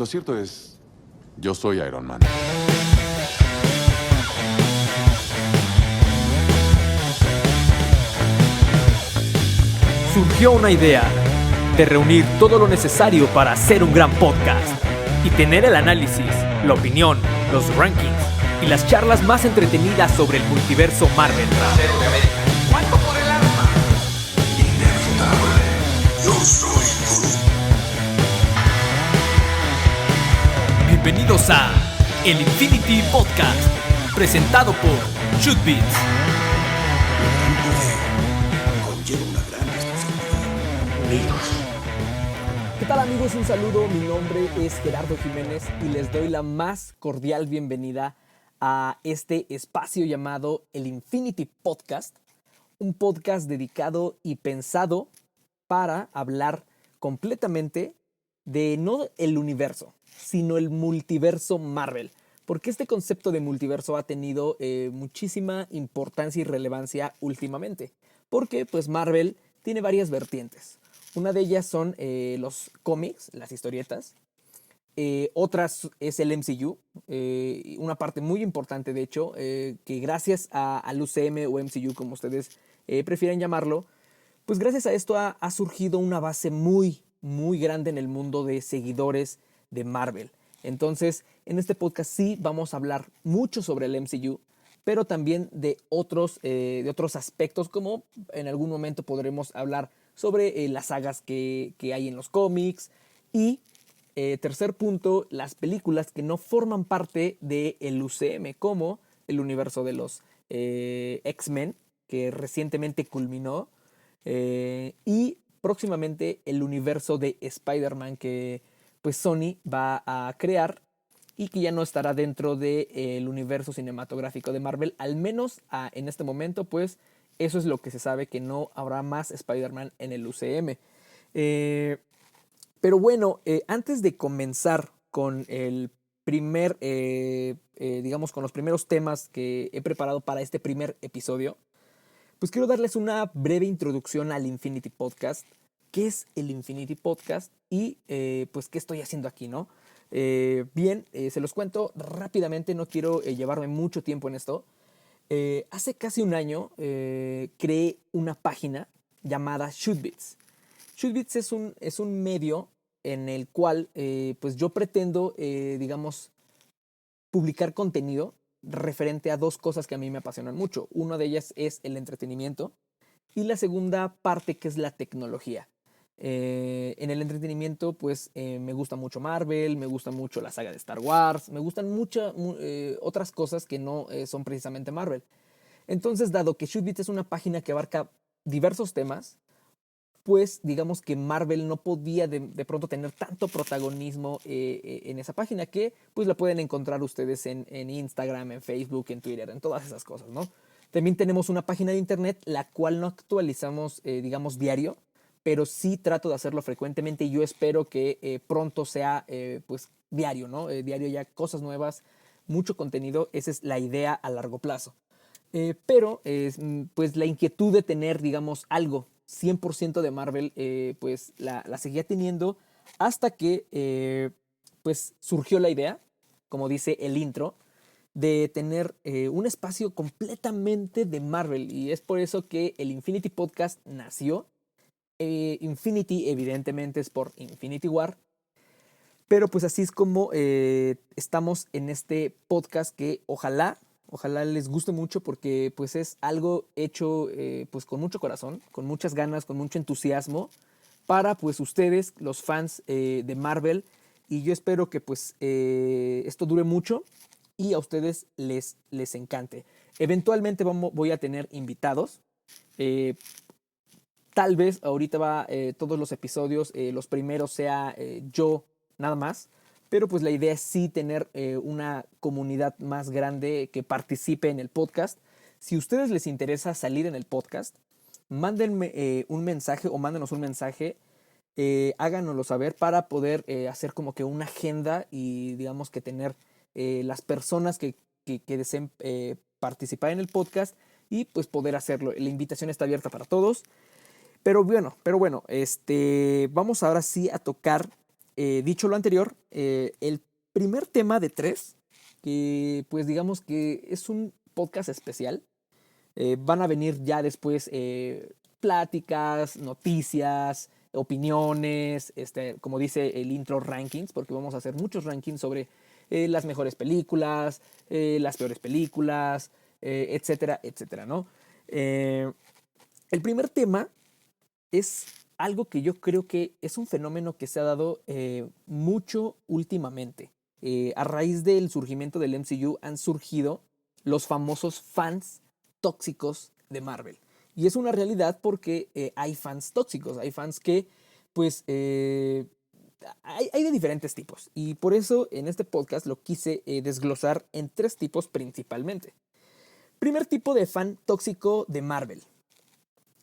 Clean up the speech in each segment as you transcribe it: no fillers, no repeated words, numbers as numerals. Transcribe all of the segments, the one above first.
Lo cierto es, yo soy Iron Man. Surgió una idea de reunir todo lo necesario para hacer un gran podcast y tener el análisis, la opinión, los rankings y las charlas más entretenidas sobre el multiverso Marvel. ¿Cuánto por el arma? Inevitable. Yo soy Groot. Bienvenidos a el Infinity Podcast, presentado por Shootbeats. Un gran poder conlleva una gran responsabilidad. Unidos. ¿Qué tal, amigos? Un saludo, mi nombre es Gerardo Jiménez y les doy la más cordial bienvenida a este espacio llamado el Infinity Podcast, un podcast dedicado y pensado para hablar completamente de no el universo, sino el multiverso Marvel, porque este concepto de multiverso ha tenido muchísima importancia y relevancia últimamente, porque pues Marvel tiene varias vertientes. Una de ellas son los cómics, las historietas. Otras es el MCU, una parte muy importante de hecho, que gracias al UCM o MCU, como ustedes prefieren llamarlo, pues gracias a esto ha surgido una base muy, muy grande en el mundo de seguidores de Marvel. Entonces, en este podcast sí vamos a hablar mucho sobre el MCU, pero también de otros aspectos, como en algún momento podremos hablar sobre las sagas que hay en los cómics. Y tercer punto, las películas que no forman parte del UCM, como el universo de los X-Men, que recientemente culminó, y próximamente el universo de Spider-Man que pues Sony va a crear y que ya no estará dentro del universo cinematográfico de Marvel, al menos en este momento, pues eso es lo que se sabe, que no habrá más Spider-Man en el UCM. Pero bueno, antes de comenzar con el primer, digamos, con los primeros temas que he preparado para este primer episodio, pues quiero darles una breve introducción al Infinity Podcast. ¿Qué es el Infinity Podcast? Y pues qué estoy haciendo aquí, ¿no? Bien, se los cuento rápidamente, no quiero llevarme mucho tiempo en esto. Hace casi un año creé una página llamada Shootbeats. Shootbeats es un medio en el cual pues yo pretendo, digamos, publicar contenido referente a dos cosas que a mí me apasionan mucho. Una de ellas es el entretenimiento y la segunda parte, que es la tecnología. En el entretenimiento, pues me gusta mucho Marvel, me gusta mucho la saga de Star Wars, me gustan muchas otras cosas que no son precisamente Marvel. Entonces, dado que Shootbeats es una página que abarca diversos temas, pues digamos que Marvel no podía de pronto tener tanto protagonismo en esa página, que pues la pueden encontrar ustedes en Instagram, en Facebook, en Twitter, en todas esas cosas, ¿no? También tenemos una página de internet, la cual no actualizamos, digamos, diario, pero sí trato de hacerlo frecuentemente y yo espero que pronto sea pues diario, ¿no? Diario ya cosas nuevas, mucho contenido, esa es la idea a largo plazo. Pero pues la inquietud de tener, digamos, algo 100% de Marvel, pues la seguía teniendo hasta que pues surgió la idea, como dice el intro, de tener un espacio completamente de Marvel, y es por eso que el Infinity Podcast nació. Infinity evidentemente es por Infinity War, pero pues así es como estamos en este podcast que ojalá les guste mucho, porque pues es algo hecho pues con mucho corazón, con muchas ganas, con mucho entusiasmo para pues ustedes, los fans de Marvel, y yo espero que pues esto dure mucho y a ustedes les encante. Eventualmente voy a tener invitados. Tal vez ahorita todos los episodios, los primeros sea yo nada más, pero pues la idea es sí tener una comunidad más grande que participe en el podcast. Si a ustedes les interesa salir en el podcast, mándenme un mensaje o mándenos un mensaje, háganoslo saber para poder hacer como que una agenda y digamos que tener las personas que deseen participar en el podcast y pues poder hacerlo. La invitación está abierta para todos. Pero bueno, vamos ahora sí a tocar dicho lo anterior, el primer tema de 3, que pues digamos que es un podcast especial, van a venir ya después pláticas, noticias, opiniones, como dice el intro, rankings, porque vamos a hacer muchos rankings sobre las mejores películas, las peores películas, etcétera, etcétera, ¿no? El primer tema es algo que yo creo que es un fenómeno que se ha dado mucho últimamente. A raíz del surgimiento del MCU han surgido los famosos fans tóxicos de Marvel. Y es una realidad porque hay fans tóxicos, hay fans que pues hay de diferentes tipos. Y por eso en este podcast lo quise desglosar en 3 tipos principalmente. Primer tipo de fan tóxico de Marvel.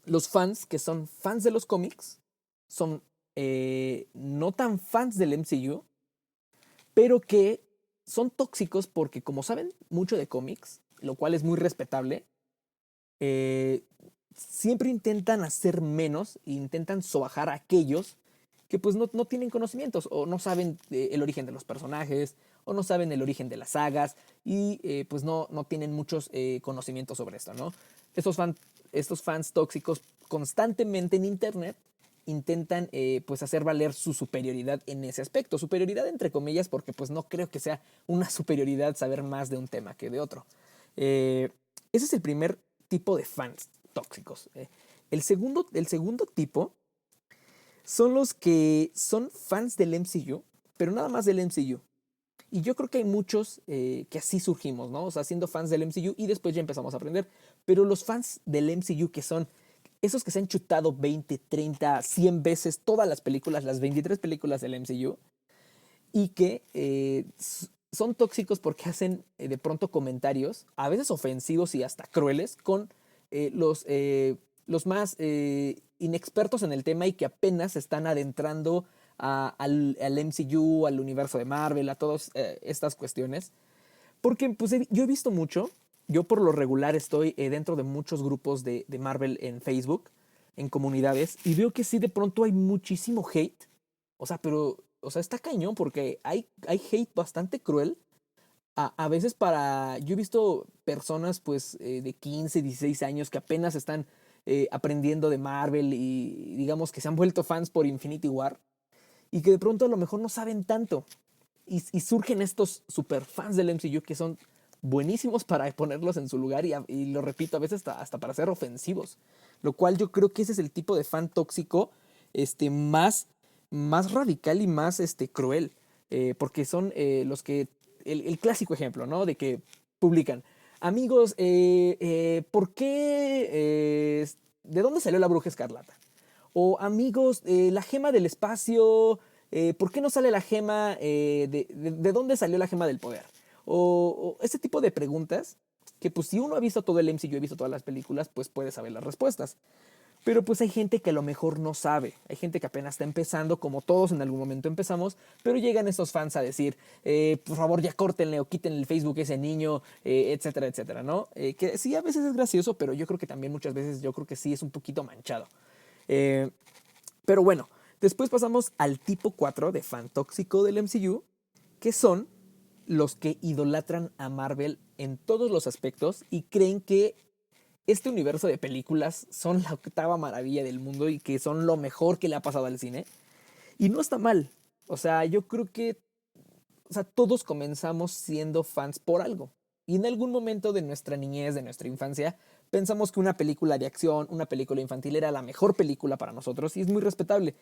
Los fans que son fans de los cómics, son no tan fans del MCU, pero que son tóxicos porque como saben mucho de cómics, lo cual es muy respetable, siempre intentan hacer menos e intentan sobajar a aquellos que pues no tienen conocimientos o no saben el origen de los personajes o no saben el origen de las sagas y pues no tienen muchos conocimientos sobre esto, ¿no? Estos fans tóxicos constantemente en internet intentan pues hacer valer su superioridad en ese aspecto. Superioridad entre comillas porque pues no creo que sea una superioridad saber más de un tema que de otro. Ese es el primer tipo de fans tóxicos. El segundo tipo son los que son fans del MCU, pero nada más del MCU. Y yo creo que hay muchos que así surgimos, ¿no? O sea, siendo fans del MCU y después ya empezamos a aprender. Pero los fans del MCU que son esos que se han chutado 20, 30, 100 veces todas las películas, las 23 películas del MCU, y que son tóxicos porque hacen de pronto comentarios, a veces ofensivos y hasta crueles, con los más inexpertos en el tema y que apenas se están adentrando al MCU, al universo de Marvel, a todas estas cuestiones. Porque pues, yo he visto mucho, yo por lo regular estoy dentro de muchos grupos de Marvel en Facebook, en comunidades, y veo que sí de pronto hay muchísimo hate. O sea, pero está cañón porque hay hate bastante cruel. A veces yo he visto personas pues de 15, 16 años que apenas están aprendiendo de Marvel y digamos que se han vuelto fans por Infinity War y que de pronto a lo mejor no saben tanto y surgen estos super fans del MCU que son buenísimos para ponerlos en su lugar y lo repito, a veces hasta para ser ofensivos, lo cual yo creo que ese es el tipo de fan tóxico más radical y más cruel, porque son los que el clásico ejemplo, ¿no? De que publican, amigos, ¿por qué? ¿De dónde salió la Bruja Escarlata? O amigos, la gema del espacio, ¿por qué no sale la gema? ¿De dónde salió la gema del poder? O ese tipo de preguntas que pues si uno ha visto todo el MCU, ha visto todas las películas, pues puede saber las respuestas. Pero pues hay gente que a lo mejor no sabe, hay gente que apenas está empezando, como todos en algún momento empezamos, pero llegan estos fans a decir, por favor ya córtenle o quítenle el Facebook a ese niño, etcétera, etcétera, ¿no? Que sí, a veces es gracioso, pero yo creo que también muchas veces yo creo que sí es un poquito manchado. Pero bueno, después pasamos al tipo 4 de fan tóxico del MCU, que son los que idolatran a Marvel en todos los aspectos y creen que este universo de películas son la octava maravilla del mundo y que son lo mejor que le ha pasado al cine. Y no está mal. O sea, yo creo que todos comenzamos siendo fans por algo. Y en algún momento de nuestra niñez, de nuestra infancia, pensamos que una película de acción, una película infantil era la mejor película para nosotros y es muy respetable.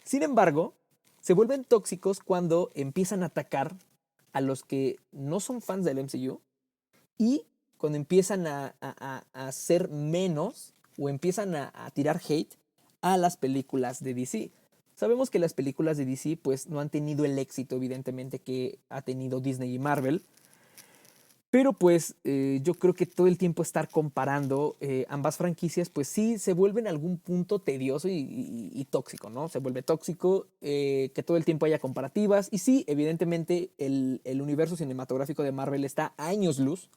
Sin embargo, se vuelven tóxicos cuando empiezan a atacar a los que no son fans del MCU y cuando empiezan a hacer menos o empiezan a tirar hate a las películas de DC. Sabemos que las películas de DC pues no han tenido el éxito evidentemente que ha tenido Disney y Marvel, pero pues yo creo que todo el tiempo estar comparando ambas franquicias pues sí se vuelve en algún punto tedioso y tóxico, ¿no? Se vuelve tóxico que todo el tiempo haya comparativas y sí, evidentemente el universo cinematográfico de Marvel está a años luz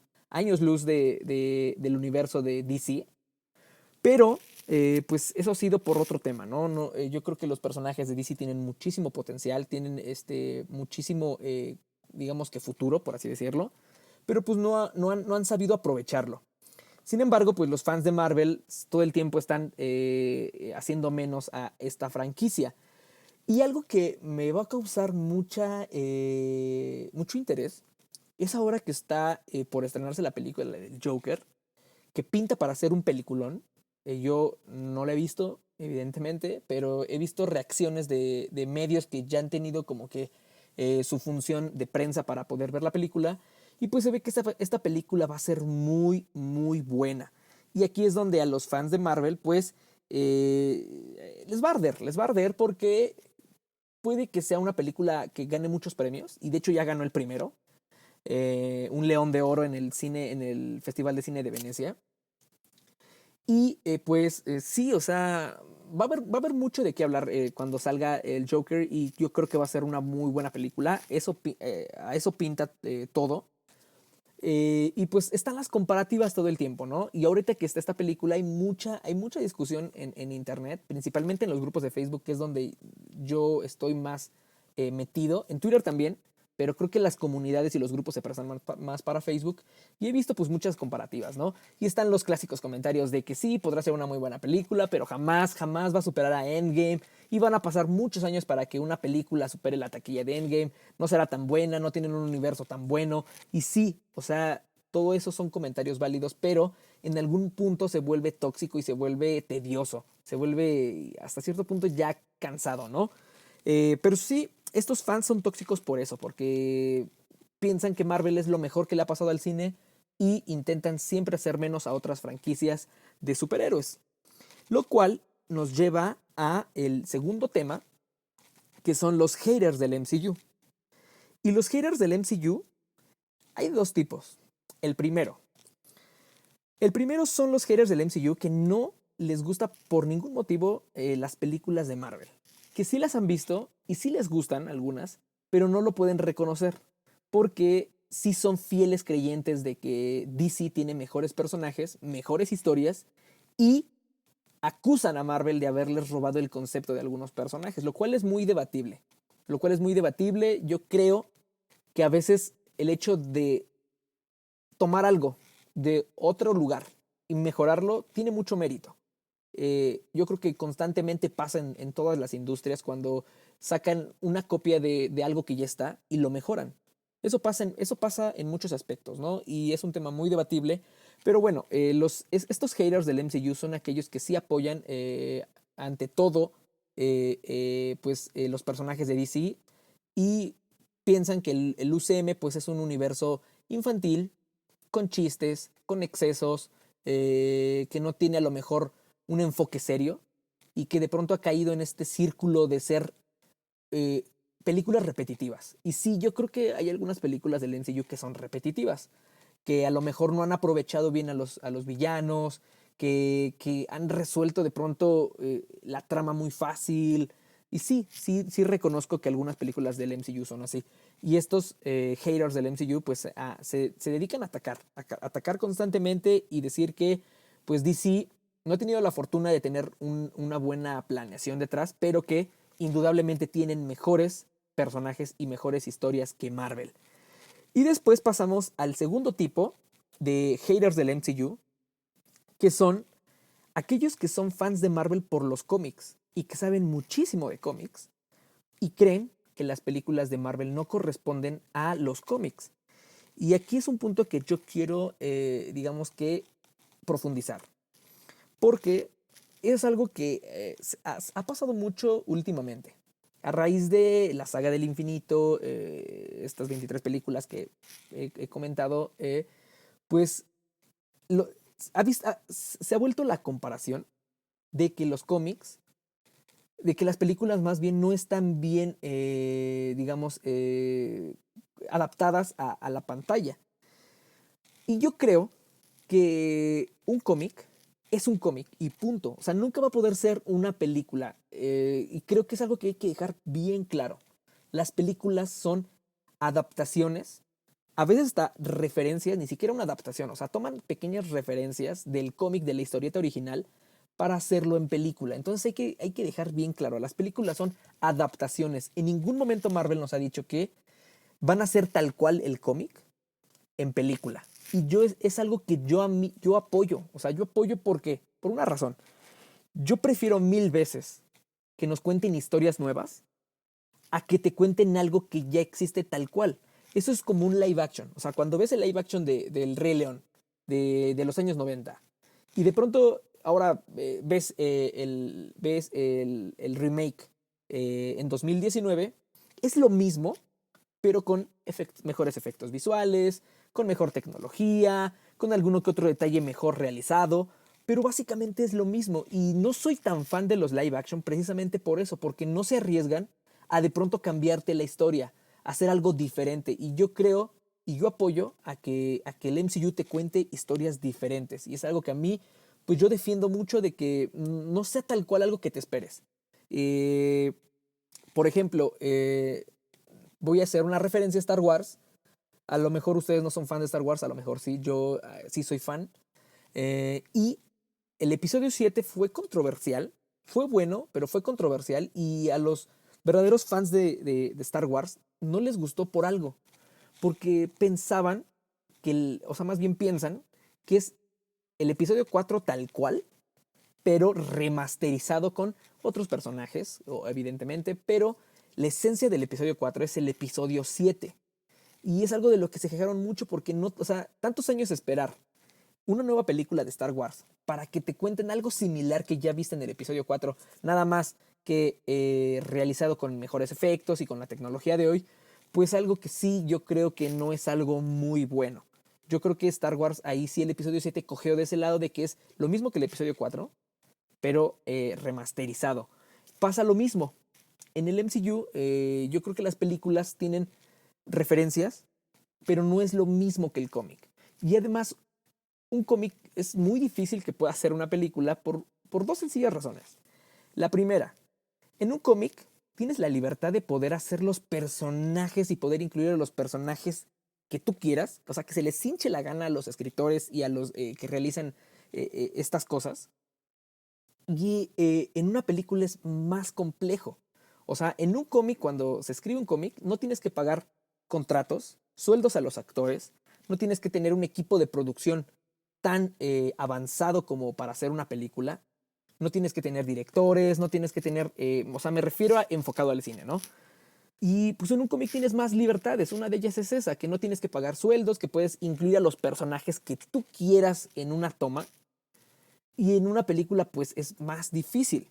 del universo de DC, pero pues eso ha sido por otro tema, ¿no? Yo creo que los personajes de DC tienen muchísimo potencial, tienen muchísimo, digamos que futuro, por así decirlo, pero pues no han sabido aprovecharlo. Sin embargo, pues los fans de Marvel todo el tiempo están haciendo menos a esta franquicia. Y algo que me va a causar mucho interés es ahora que está por estrenarse la película del Joker, que pinta para ser un peliculón. Yo no la he visto, evidentemente, pero he visto reacciones de medios que ya han tenido como que su función de prensa para poder ver la película. Y pues se ve que esta película va a ser muy, muy buena. Y aquí es donde a los fans de Marvel, pues, les va a arder porque puede que sea una película que gane muchos premios. Y de hecho ya ganó el primero. Un León de Oro en el Festival de Cine de Venecia. Y pues sí, o sea, va a haber mucho de qué hablar cuando salga el Joker y yo creo que va a ser una muy buena película. A eso pinta todo. Y pues están las comparativas todo el tiempo, ¿no? Y ahorita que está esta película hay mucha discusión en internet, principalmente en los grupos de Facebook, que es donde yo estoy más metido. En Twitter también, pero creo que las comunidades y los grupos se prestan más para Facebook. Y he visto pues muchas comparativas, ¿no? Y están los clásicos comentarios de que sí, podrá ser una muy buena película, pero jamás va a superar a Endgame. Y van a pasar muchos años para que una película supere la taquilla de Endgame. No será tan buena, no tienen un universo tan bueno. Y sí, o sea, todo eso son comentarios válidos, pero en algún punto se vuelve tóxico y se vuelve tedioso. Se vuelve hasta cierto punto ya cansado, ¿no? Pero sí, estos fans son tóxicos por eso, porque piensan que Marvel es lo mejor que le ha pasado al cine y intentan siempre hacer menos a otras franquicias de superhéroes. Lo cual nos lleva a el segundo tema, que son los haters del MCU. Y los haters del MCU hay dos tipos. El primero son los haters del MCU que no les gusta por ningún motivo las películas de Marvel. Que sí las han visto y sí les gustan algunas, pero no lo pueden reconocer porque sí son fieles creyentes de que DC tiene mejores personajes, mejores historias y acusan a Marvel de haberles robado el concepto de algunos personajes, lo cual es muy debatible. Yo creo que a veces el hecho de tomar algo de otro lugar y mejorarlo tiene mucho mérito. Yo creo que constantemente pasa en todas las industrias cuando sacan una copia de algo que ya está y lo mejoran. Eso pasa en muchos aspectos, ¿no? Y es un tema muy debatible. Pero bueno, estos haters del MCU son aquellos que sí apoyan ante todo los personajes de DC y piensan que el UCM pues, es un universo infantil, con chistes, con excesos, que no tiene a lo mejor un enfoque serio y que de pronto ha caído en este círculo de ser películas repetitivas. Y sí, yo creo que hay algunas películas del MCU que son repetitivas, que a lo mejor no han aprovechado bien a los villanos, que han resuelto de pronto la trama muy fácil. Y sí reconozco que algunas películas del MCU son así. Y estos haters del MCU pues se dedican a atacar constantemente y decir que pues DC no ha tenido la fortuna de tener una buena planeación detrás, pero que indudablemente tienen mejores personajes y mejores historias que Marvel. Y después pasamos al segundo tipo de haters del MCU, que son aquellos que son fans de Marvel por los cómics y que saben muchísimo de cómics y creen que las películas de Marvel no corresponden a los cómics. Y aquí es un punto que yo quiero, digamos que, profundizar. Porque es algo que ha pasado mucho últimamente. A raíz de la saga del infinito, estas 23 películas que he comentado, pues se ha vuelto la comparación de que los cómics, de que las películas más bien no están bien, adaptadas a la pantalla. Y yo creo que un cómic es un cómic y punto. O sea, nunca va a poder ser una película. Y creo que es algo que hay que dejar bien claro. Las películas son adaptaciones, a veces hasta referencias, ni siquiera una adaptación. O sea, toman pequeñas referencias del cómic, de la historieta original, para hacerlo en película. Entonces hay que dejar bien claro, las películas son adaptaciones. En ningún momento Marvel nos ha dicho que van a ser tal cual el cómic en película. Y es algo que yo apoyo. O sea, yo apoyo porque, por una razón. Yo prefiero 1000 veces que nos cuenten historias nuevas a que te cuenten algo que ya existe tal cual. Eso es como un live action. O sea, cuando ves el live action del Rey León de los años 90 y de pronto ahora ves el remake en 2019, es lo mismo, pero con mejores efectos visuales, con mejor tecnología, con alguno que otro detalle mejor realizado, pero básicamente es lo mismo. Y no soy tan fan de los live action precisamente por eso, porque no se arriesgan a de pronto cambiarte la historia, hacer algo diferente. Y yo creo y yo apoyo a que el MCU te cuente historias diferentes. Y es algo que a mí, pues yo defiendo mucho de que no sea tal cual algo que te esperes. Por ejemplo, voy a hacer una referencia a Star Wars. A lo mejor ustedes no son fan de Star Wars, a lo mejor sí, yo sí soy fan. Y el episodio 7 fue controversial, fue bueno, pero fue controversial y a los verdaderos fans de Star Wars no les gustó por algo, porque pensaban o sea, más bien piensan que es el episodio 4 tal cual, pero remasterizado con otros personajes, evidentemente, pero la esencia del episodio 4 es el episodio 7. Y es algo de lo que se quejaron mucho porque no, o sea, tantos años de esperar una nueva película de Star Wars para que te cuenten algo similar que ya viste en el episodio 4, nada más que realizado con mejores efectos y con la tecnología de hoy, pues algo que sí yo creo que no es algo muy bueno. Yo creo que Star Wars ahí sí el episodio 7 cogió de ese lado de que es lo mismo que el episodio 4, pero remasterizado. Pasa lo mismo. En el MCU yo creo que las películas tienen referencias, pero no es lo mismo que el cómic. Y además, un cómic es muy difícil que pueda hacer una película por dos sencillas razones. La primera, en un cómic tienes la libertad de poder hacer los personajes y poder incluir a los personajes que tú quieras, o sea, que se les hinche la gana a los escritores y a los que realizan estas cosas. Y en una película es más complejo. O sea, en un cómic, cuando se escribe un cómic, no tienes que pagar contratos, sueldos a los actores, no tienes que tener un equipo de producción tan avanzado como para hacer una película, no tienes que tener directores, no tienes que tener, o sea, me refiero a enfocado al cine, ¿no? Y pues en un cómic tienes más libertades, una de ellas es esa, que no tienes que pagar sueldos, que puedes incluir a los personajes que tú quieras en una toma, y en una película pues es más difícil.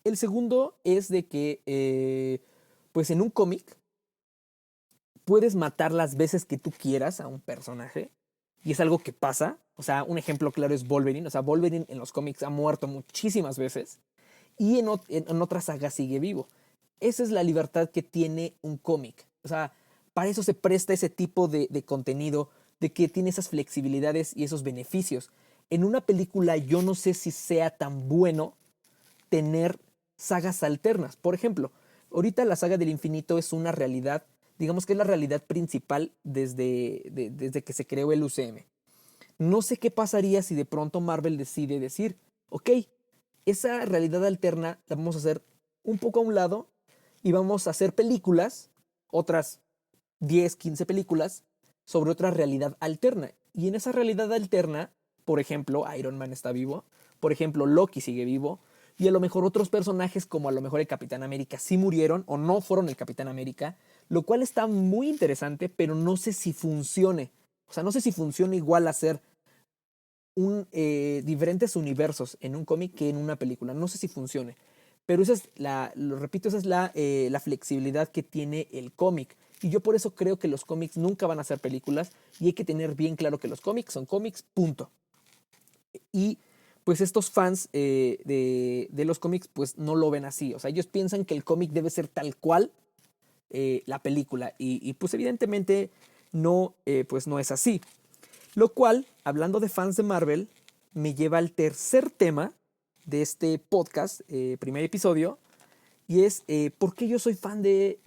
El segundo es de que, pues en un cómic, puedes matar las veces que tú quieras a un personaje. Y es algo que pasa. O sea, un ejemplo claro es Wolverine. O sea, Wolverine en los cómics ha muerto muchísimas veces. Y en otras sagas sigue vivo. Esa es la libertad que tiene un cómic. O sea, para eso se presta ese tipo de contenido, de que tiene esas flexibilidades y esos beneficios. En una película yo no sé si sea tan bueno tener sagas alternas. Por ejemplo, ahorita la saga del infinito es una realidad, digamos que es la realidad principal desde que se creó el UCM. No sé qué pasaría si de pronto Marvel decide decir, ok, esa realidad alterna la vamos a hacer un poco a un lado y vamos a hacer películas, otras 10, 15 películas, sobre otra realidad alterna. Y en esa realidad alterna, por ejemplo, Iron Man está vivo, por ejemplo, Loki sigue vivo, y a lo mejor otros personajes como a lo mejor el Capitán América sí murieron o no fueron el Capitán América, lo cual está muy interesante, pero no sé si funcione. O sea, no sé si funciona igual hacer diferentes universos en un cómic que en una película. No sé si funcione. Pero esa es lo repito, esa es la flexibilidad que tiene el cómic. Y yo por eso creo que los cómics nunca van a ser películas y hay que tener bien claro que los cómics son cómics, punto. Y pues estos fans de los cómics pues no lo ven así. O sea, ellos piensan que el cómic debe ser tal cual la película. Y pues evidentemente no, pues no es así. Lo cual, hablando de fans de Marvel, me lleva al tercer tema de este podcast, primer episodio. Y es por qué yo soy fan de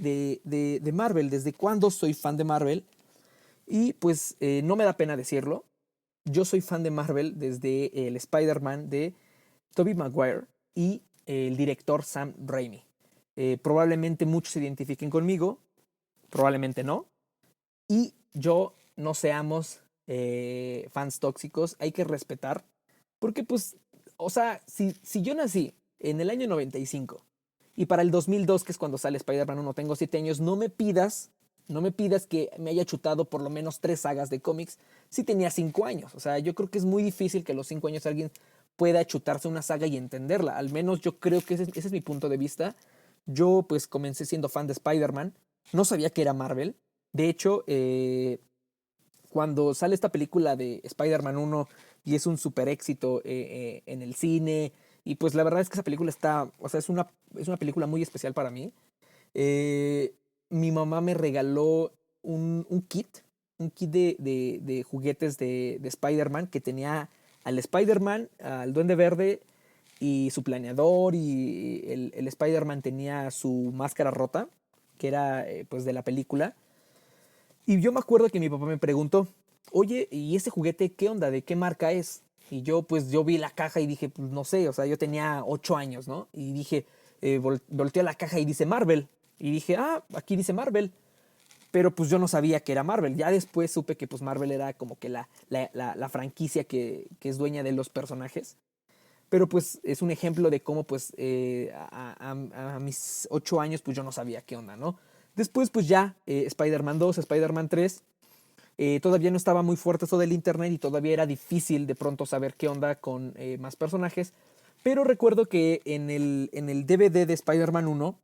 Marvel, desde cuándo soy fan de Marvel. Y pues no me da pena decirlo. Yo soy fan de Marvel desde el Spider-Man de Tobey Maguire y el director Sam Raimi. Probablemente muchos se identifiquen conmigo, probablemente no. Y yo no seamos fans tóxicos, hay que respetar. Porque pues, o sea, si yo nací en el año 95 y para el 2002, que es cuando sale Spider-Man 1, tengo 7 años, no me pidas que me haya chutado por lo menos 3 sagas de cómics si tenía 5 años. O sea, yo creo que es muy difícil que a los 5 años alguien pueda chutarse una saga y entenderla. Al menos yo creo que ese es mi punto de vista. Yo pues comencé siendo fan de Spider-Man. No sabía que era Marvel. De hecho, cuando sale esta película de Spider-Man 1 y es un super éxito en el cine, y pues la verdad es que esa película es una película muy especial para mí. Mi mamá me regaló un kit de juguetes de Spider-Man que tenía al Spider-Man, al Duende Verde y su planeador, y el Spider-Man tenía su máscara rota, que era pues de la película. Y yo me acuerdo que mi papá me preguntó, oye, ¿y ese juguete qué onda? ¿De qué marca es? Y yo vi la caja y dije, pues no sé, o sea, yo tenía 8 años, ¿no? Y dije, volteé a la caja y dice Marvel. Y dije, aquí dice Marvel. Pero pues yo no sabía que era Marvel. Ya después supe que pues Marvel era como que la franquicia que es dueña de los personajes. Pero pues es un ejemplo de cómo pues a mis 8 años pues yo no sabía qué onda, ¿no? Después pues ya Spider-Man 2, Spider-Man 3, todavía no estaba muy fuerte eso del internet y todavía era difícil de pronto saber qué onda con más personajes. Pero recuerdo que en el DVD de Spider-Man 1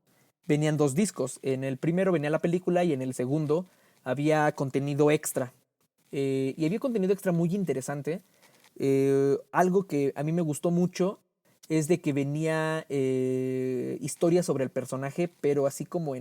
venían 2 discos. En el primero venía la película y en el segundo había contenido extra. Y había contenido extra muy interesante. Algo que a mí me gustó mucho es de que venía historia sobre el personaje, pero así como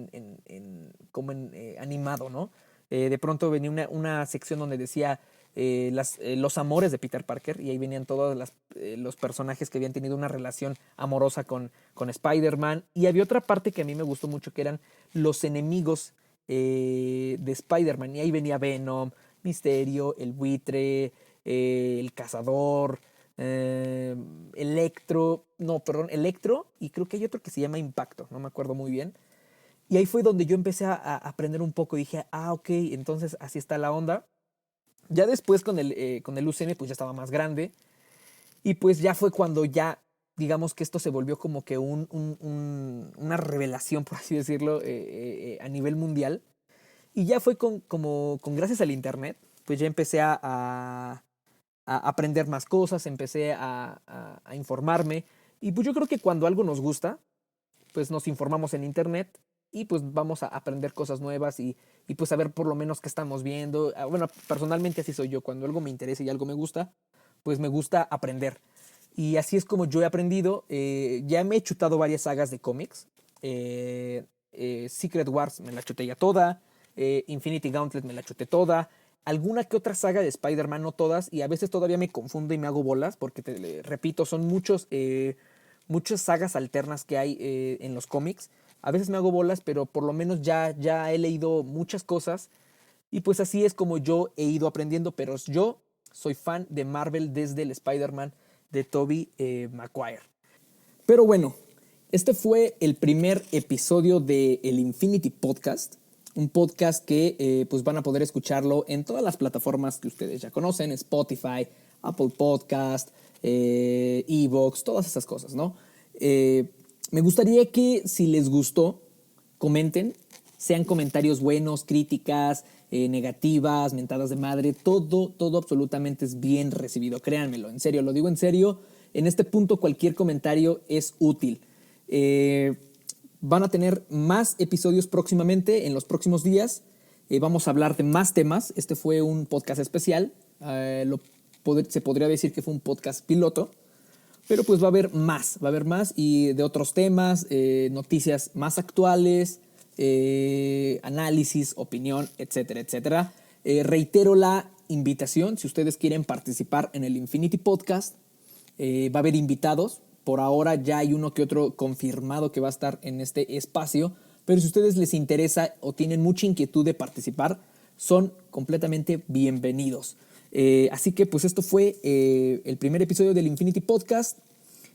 animado, ¿no? De pronto venía una sección donde decía los amores de Peter Parker, y ahí venían todos los personajes que habían tenido una relación amorosa con Spider-Man. Y había otra parte que a mí me gustó mucho, que eran los enemigos de Spider-Man. Y ahí venía Venom, Misterio, el Buitre, el Cazador, Electro, y creo que hay otro que se llama Impacto, no me acuerdo muy bien. Y ahí fue donde yo empecé a aprender un poco y dije, ok, entonces así está la onda. Ya después con el UCM pues ya estaba más grande, y pues ya fue cuando ya, digamos que esto se volvió como que una revelación, por así decirlo, a nivel mundial. Y ya fue con gracias al internet, pues ya empecé a aprender más cosas, empecé a informarme. Y pues yo creo que cuando algo nos gusta, pues nos informamos en internet y pues vamos a aprender cosas nuevas y pues saber por lo menos qué estamos viendo. Bueno, personalmente así soy yo. Cuando algo me interesa y algo me gusta, pues me gusta aprender. Y así es como yo he aprendido. Ya me he chutado varias sagas de cómics. Secret Wars me la chuté ya toda. Infinity Gauntlet me la chuté toda. Alguna que otra saga de Spider-Man, no todas. Y a veces todavía me confundo y me hago bolas porque, repito, son muchas sagas alternas que hay en los cómics. A veces me hago bolas, pero por lo menos ya he leído muchas cosas. Y pues así es como yo he ido aprendiendo. Pero yo soy fan de Marvel desde el Spider-Man de Tobey Maguire. Pero bueno, este fue el primer episodio de el Infinity Podcast. Un podcast que pues van a poder escucharlo en todas las plataformas que ustedes ya conocen. Spotify, Apple Podcast, Evox, todas esas cosas, ¿no? Me gustaría que si les gustó, comenten, sean comentarios buenos, críticas, negativas, mentadas de madre, todo absolutamente es bien recibido, créanmelo, en serio, lo digo en serio, en este punto cualquier comentario es útil. Van a tener más episodios próximamente, en los próximos días, vamos a hablar de más temas, este fue un podcast especial, se podría decir que fue un podcast piloto, pero pues va a haber más y de otros temas, noticias más actuales, análisis, opinión, etcétera, etcétera. Reitero la invitación, si ustedes quieren participar en el Infinity Podcast, va a haber invitados. Por ahora ya hay uno que otro confirmado que va a estar en este espacio, pero si a ustedes les interesa o tienen mucha inquietud de participar, son completamente bienvenidos. Así que pues esto fue el primer episodio del Infinity Podcast.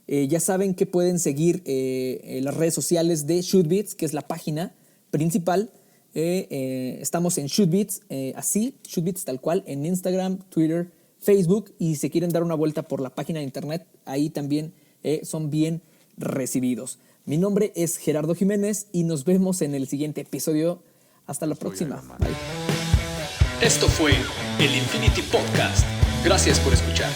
Ya saben que pueden seguir las redes sociales de Shootbeats, que es la página principal. Estamos en Shootbeats, así, Shootbeats tal cual, en Instagram, Twitter, Facebook. Y si quieren dar una vuelta por la página de internet, ahí también son bien recibidos. Mi nombre es Gerardo Jiménez y nos vemos en el siguiente episodio. Hasta la próxima. Iron Man. Bye. Esto fue el Infinity Podcast. Gracias por escuchar.